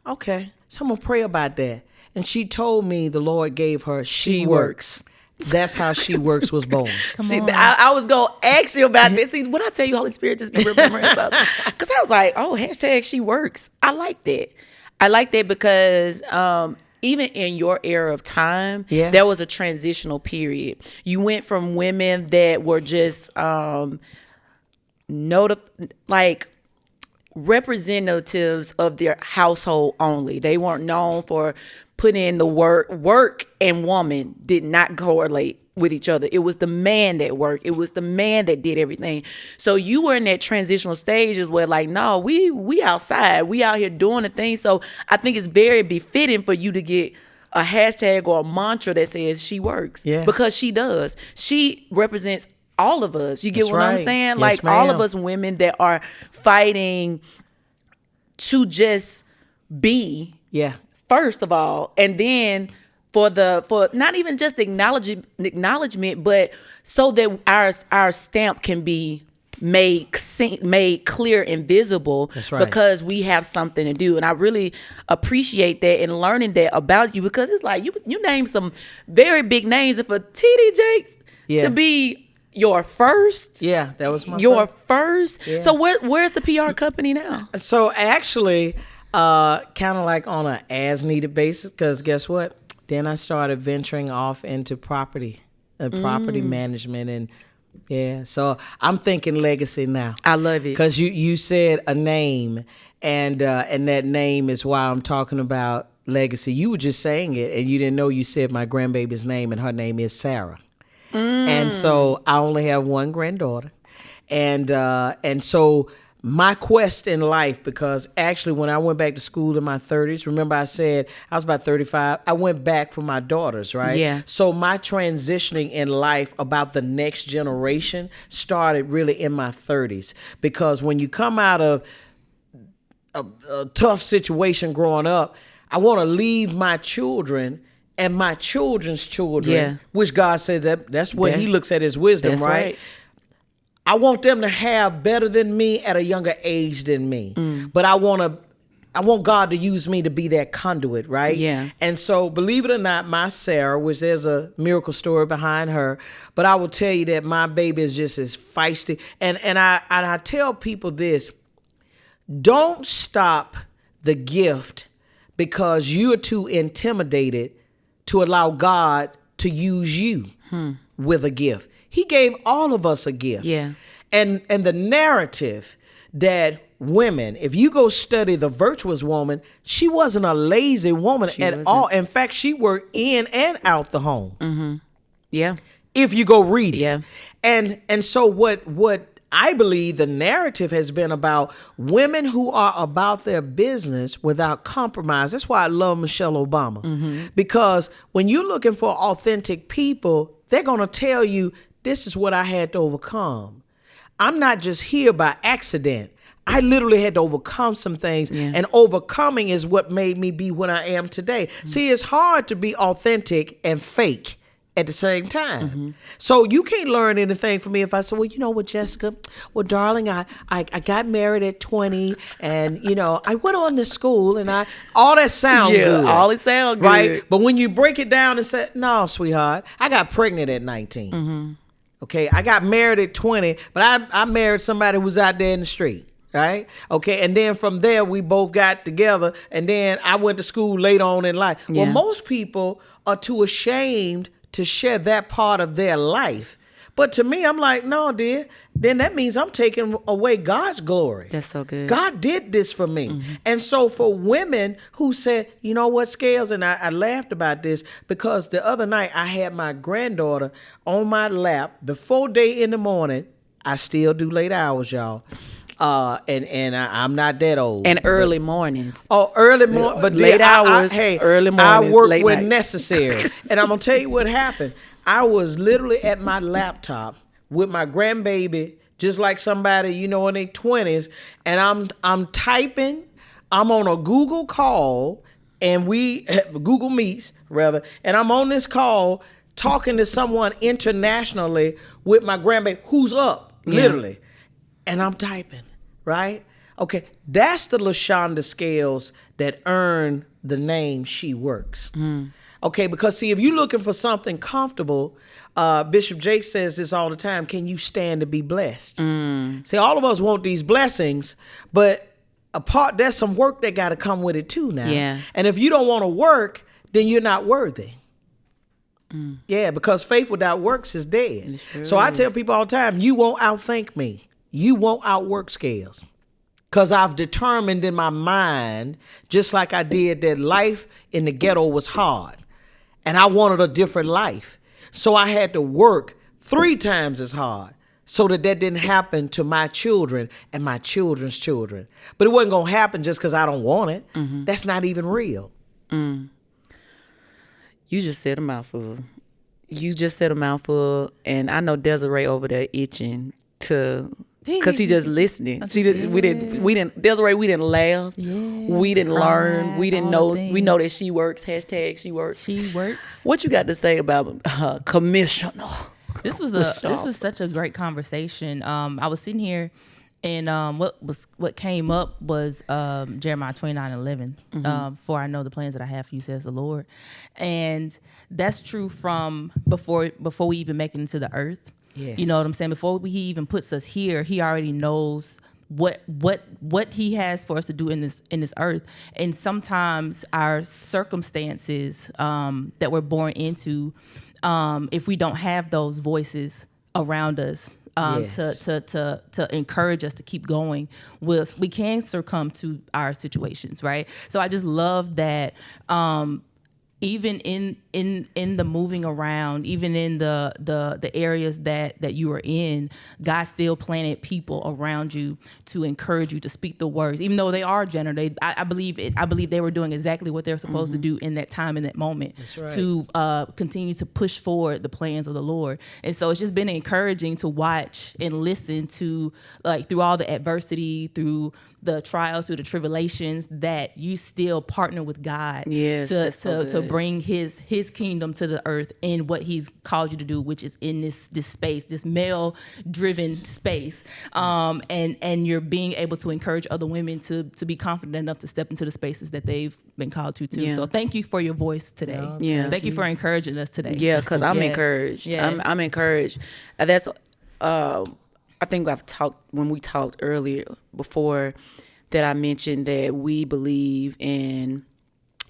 okay, so I'm going to pray about that. And she told me the Lord gave her SheWorks. That's how SheWorks was born. I was going to ask you about this. See, when I tell you Holy Spirit just be remembering stuff. Because I was like, oh, hashtag SheWorks. I like that. I like that because even in your era of time, there was a transitional period. You went from women that were just representatives of their household only. They weren't known for putting in the work. Work and woman did not correlate with each other. It was the man that worked. It was the man that did everything. So you were in that transitional stages where like, no, we outside. We out here doing the thing. So I think it's very befitting for you to get a hashtag or a mantra that says she works. Yeah. Because she does. She represents all of us. You get what I'm saying? Yes, like all of us women that are fighting to just be. Yeah. First of all, and then for not even just acknowledgement, but so that our stamp can be made clear and visible. That's right. Because we have something to do. And I really appreciate that and learning that about you, because it's like you name some very big names, and for TD Jakes to be your first. Yeah, that was my first. Yeah. So where's the PR company now? So actually, kind of like on an as needed basis, because guess what? Then I started venturing off into property management, and so I'm thinking legacy now. I love it. Because you said a name, and that name is why I'm talking about legacy. You were just saying it, and you didn't know you said my grandbaby's name, and her name is Sarah. And so I only have one granddaughter, and so my quest in life, because actually when I went back to school in my 30s, remember I said I was about 35, I went back for my daughters, right? Yeah. So my transitioning in life about the next generation started really in my 30s, because when you come out of a tough situation growing up, I want to leave my children and my children's children, which God said that's what he looks at as wisdom, right? I want them to have better than me at a younger age than me. But I want God to use me to be that conduit, right? Yeah. And so, believe it or not, my Sarah, which there's a miracle story behind her, but I will tell you that my baby is just as feisty. And I tell people this: don't stop the gift because you're too intimidated to allow God to use you with a gift. He gave all of us a gift. Yeah. And the narrative that women, if you go study the virtuous woman, she wasn't a lazy woman at all. In fact, she worked in and out the home. Yeah. If you go read it. Yeah. And so what I believe the narrative has been about women who are about their business without compromise. That's why I love Michelle Obama. Because when you're looking for authentic people, they're going to tell you, this is what I had to overcome. I'm not just here by accident. I literally had to overcome some things, and overcoming is what made me be what I am today. See, it's hard to be authentic and fake at the same time. So you can't learn anything from me if I say, well, you know what, Jessica, well, darling, I got married at 20, and, you know, I went on to school, and all that sound good. All it sound good. Right? But when you break it down and say, no, sweetheart, I got pregnant at 19. Okay, I got married at 20, but I married somebody who was out there in the street. right? Okay, and then from there we both got together, and then I went to school later on in life. Yeah. Well, most people are too ashamed to share that part of their life. But to me, I'm like, no, dear, then that means I'm taking away God's glory. That's so good. God did this for me. And so for women who said, you know what, Scales, and I laughed about this because the other night I had my granddaughter on my lap before day in the morning. I still do late hours, y'all. And I'm not that old. And early mornings. Oh, early morning, but late hours, hey, early mornings, I work late when nights. necessary. And I'm gonna tell you what happened. I was literally at my laptop with my grandbaby, just like somebody, you know, in their 20s, and I'm typing. I'm on a Google call, and Google Meets rather, and I'm on this call talking to someone internationally with my grandbaby who's up, literally, and I'm typing, right? Okay, that's the LaShunda Scales that earned the name SheWorks. Okay, because see, if you're looking for something comfortable, Bishop Jake says this all the time, can you stand to be blessed? See, all of us want these blessings, but there's some work that got to come with it too now. Yeah. And if you don't want to work, then you're not worthy. Yeah, because faith without works is dead. Sure so I tell people all the time, you won't outthink me. You won't outwork Scales. Because I've determined in my mind, just like I did, that life in the ghetto was hard. And I wanted a different life. So I had to work 3 times as hard so that didn't happen to my children and my children's children. But it wasn't going to happen just because I don't want it. That's not even real. You just said a mouthful. And I know Desiree over there itching to... Because she just listening. We didn't laugh. We didn't learn. We didn't know. We know that she works. Hashtag she works. She works. What you got to say about Commissioner? This was such a great conversation. I was sitting here, and what came up was Jeremiah 29:11. For I know the plans that I have for you, says the Lord, and that's true from before we even make it into the earth. Yes. You know what I'm saying? Before he even puts us here, he already knows what he has for us to do in this earth. And sometimes our circumstances that we're born into, if we don't have those voices around us to encourage us to keep going, we can succumb to our situations, right? So I just love that. Even in the moving around, even in the areas that you are in, God still planted people around you to encourage you to speak the words, even though they are janitors. I believe they were doing exactly what they're supposed to do in that time, in that moment, to continue to push forward the plans of the Lord. And so it's just been encouraging to watch and listen to, like, through all the adversity, through the trials, through the tribulations, that you still partner with God to bring his kingdom to the earth in what he's called you to do, which is in this space, this male driven space. And you're being able to encourage other women to be confident enough to step into the spaces that they've been called to too. So thank you for your voice today. Thank you for encouraging us today. Yeah, because I'm encouraged. I'm encouraged. That's I think when we talked earlier before, that I mentioned that we believe in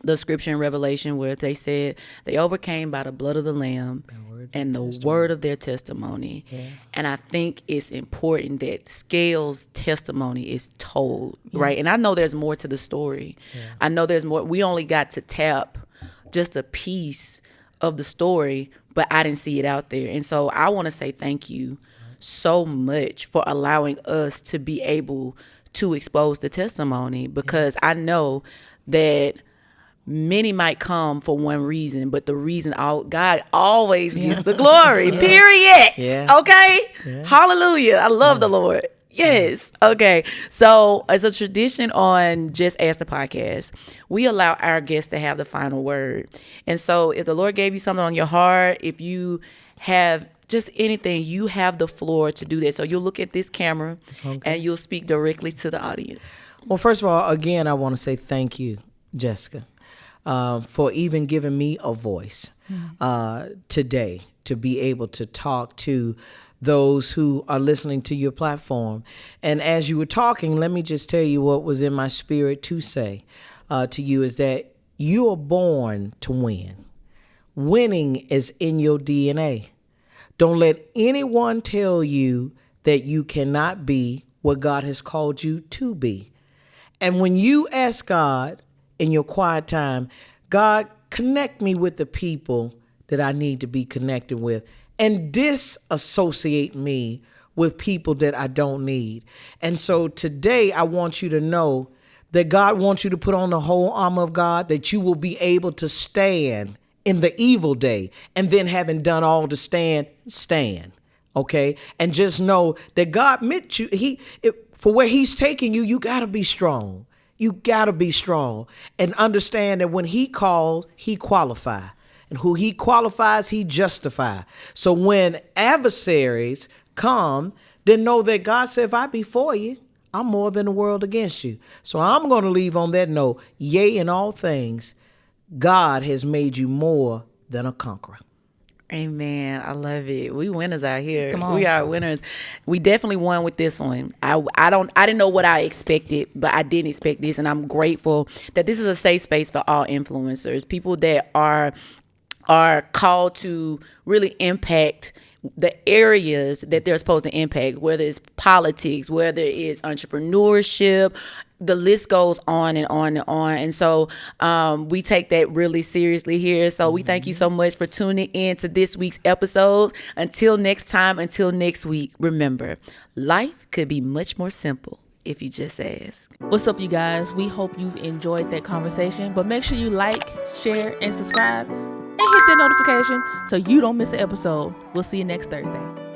the scripture in Revelation where they said they overcame by the blood of the Lamb and the word of their testimony. And I think it's important that Scales' testimony is told, right? And I know there's more to the story. I know there's more. We only got to tap just a piece of the story, but I didn't see it out there. And so I want to say thank you so much for allowing us to be able to expose the testimony, because I know that many might come for one reason, but the reason God always gets the glory, period. Okay? Hallelujah. I love the Lord. Yes. Okay. So as a tradition on Just Ask the Podcast, we allow our guests to have the final word. And so if the Lord gave you something on your heart, if you have just anything, you have the floor to do that. So you'll look at this camera and you'll speak directly to the audience. Well, first of all, again, I want to say thank you, Jessica, for even giving me a voice today to be able to talk to those who are listening to your platform. And as you were talking, let me just tell you what was in my spirit to say to you is that you are born to win. Winning is in your DNA. Don't let anyone tell you that you cannot be what God has called you to be. And when you ask God in your quiet time, God, connect me with the people that I need to be connected with, and disassociate me with people that I don't need. And so today I want you to know that God wants you to put on the whole armor of God, that you will be able to stand in the evil day, and then having done all to stand. Okay? And just know that God meant you. For where he's taking you, you got to be strong. You got to be strong and understand that when he calls, he qualifies. And who he qualifies, he justifies. So when adversaries come, then know that God said, if I be for you, I'm more than the world against you. So I'm going to leave on that note. Yea, in all things, God has made you more than a conqueror. Amen. I love it. We winners out here. Come on. We are winners. We definitely won with this one. I didn't know what I expected, but I didn't expect this, and I'm grateful that this is a safe space for all influencers, people that are called to really impact the areas that they're supposed to impact, whether it's politics, whether it's entrepreneurship, the list goes on and on and on. And so we take that really seriously here. So we thank you so much for tuning in to this week's episode. Until next time, until next week, remember, life could be much more simple if you just ask. What's up, you guys? We hope you've enjoyed that conversation, but make sure you like, share, and subscribe, and hit that notification so you don't miss an episode. We'll see you next Thursday.